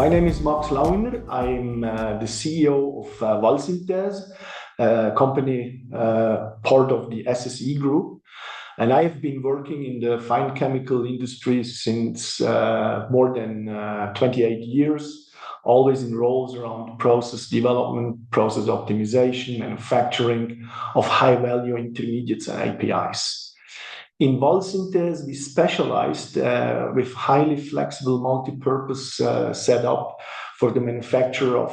My name is Lauwiner. I'm the CEO of Valsynthese, a company part of the SSE group. And I have been working in the fine chemical industry since more than 28 years, always in roles around process development, process optimization, manufacturing of high-value intermediates and APIs. In Valsynthese, we specialized with highly flexible multi-purpose setup for the manufacture of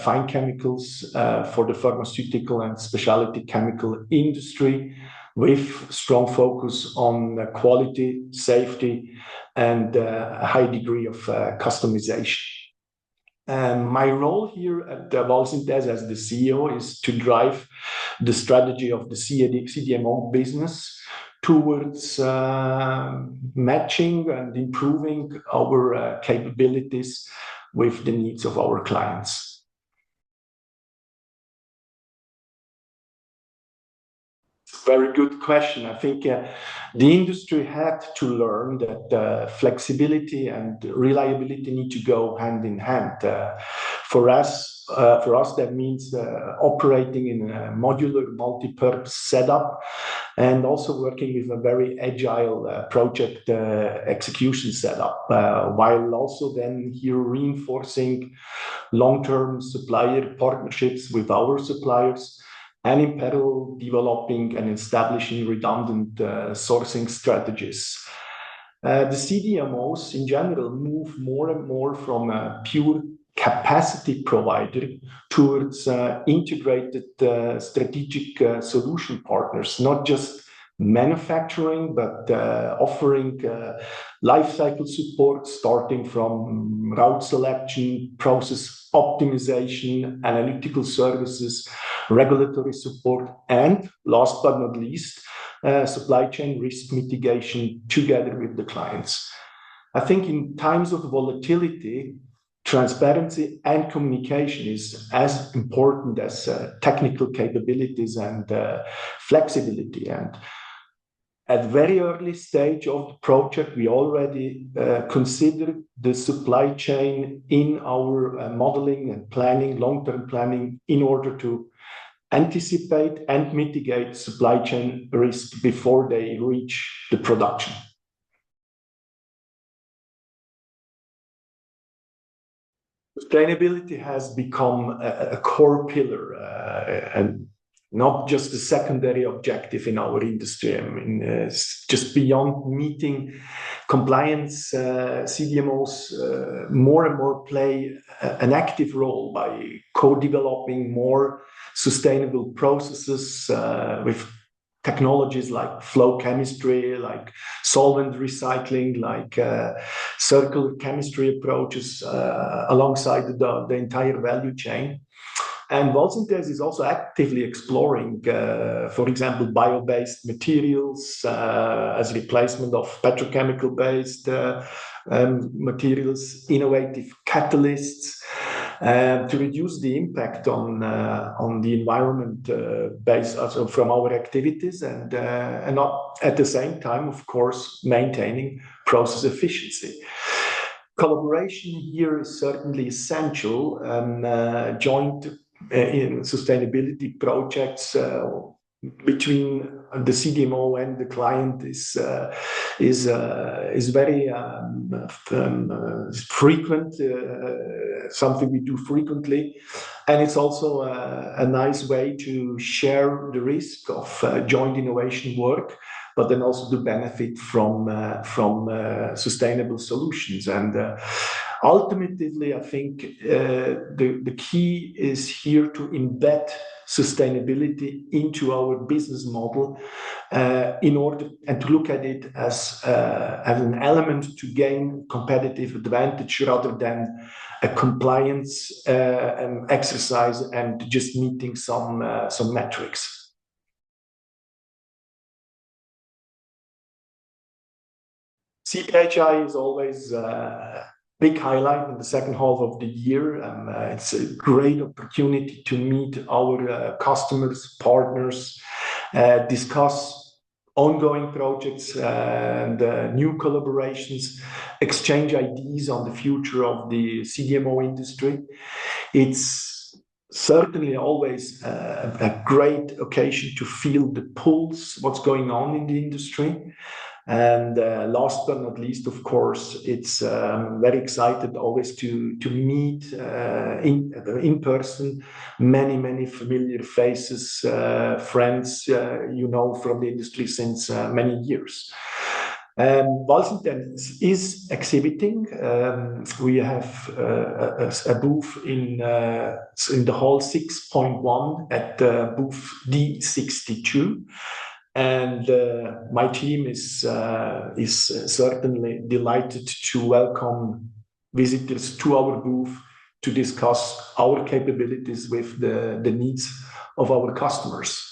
fine chemicals for the pharmaceutical and specialty chemical industry, with strong focus on quality, safety, and a high degree of customization. My role here at Valsynthese as the CEO is to drive the strategy of the CDMO business towards matching and improving our capabilities with the needs of our clients. Very good question. I think the industry had to learn that flexibility and reliability need to go hand in hand. For us, that means operating in a modular, multi-purpose setup, and also working with a very agile project execution setup, while also then here reinforcing long-term supplier partnerships with our suppliers, and in parallel developing and establishing redundant sourcing strategies. The CDMOs in general move more and more from a pure capacity provider towards integrated strategic solution partners, not just manufacturing, but offering life cycle support, starting from route selection, process optimization, analytical services, regulatory support, and last but not least, supply chain risk mitigation together with the clients. I think in times of volatility, transparency and communication is as important as technical capabilities and flexibility. And at very early stage of the project, we already consider the supply chain in our modeling and planning, long-term planning, in order to anticipate and mitigate supply chain risk before they reach the production. Sustainability has become a core pillar and not just a secondary objective in our industry. I mean, it's just beyond meeting compliance. CDMOs more and more play an active role by co-developing more sustainable processes with technologies like flow chemistry, like solvent recycling, like circular chemistry approaches alongside the entire value chain. And Valsynthese is also actively exploring, for example, bio-based materials as replacement of petrochemical-based materials, innovative catalysts, to reduce the impact on the environment based also from our activities, and not at the same time, of course, maintaining process efficiency. Collaboration here is certainly essential, and joint in sustainability projects between the CDMO and the client is very frequent, something we do frequently, and it's also a nice way to share the risk of joint innovation work, but then also to benefit from sustainable solutions. And ultimately, I think the key is here to embed sustainability into our business model in order and to look at it as an element to gain competitive advantage rather than a compliance exercise and just meeting some metrics. CPHI is always big highlight in the second half of the year. It's a great opportunity to meet our customers, partners, discuss ongoing projects and new collaborations, exchange ideas on the future of the CDMO industry. It's certainly always a great occasion to feel the pulse, what's going on in the industry. And last but not least, of course, it's very excited always to meet in person many familiar faces, friends you know from the industry since many years. Valsynthese is exhibiting. We have a booth in the hall 6.1 at booth D62. And my team is certainly delighted to welcome visitors to our booth to discuss our capabilities with the needs of our customers.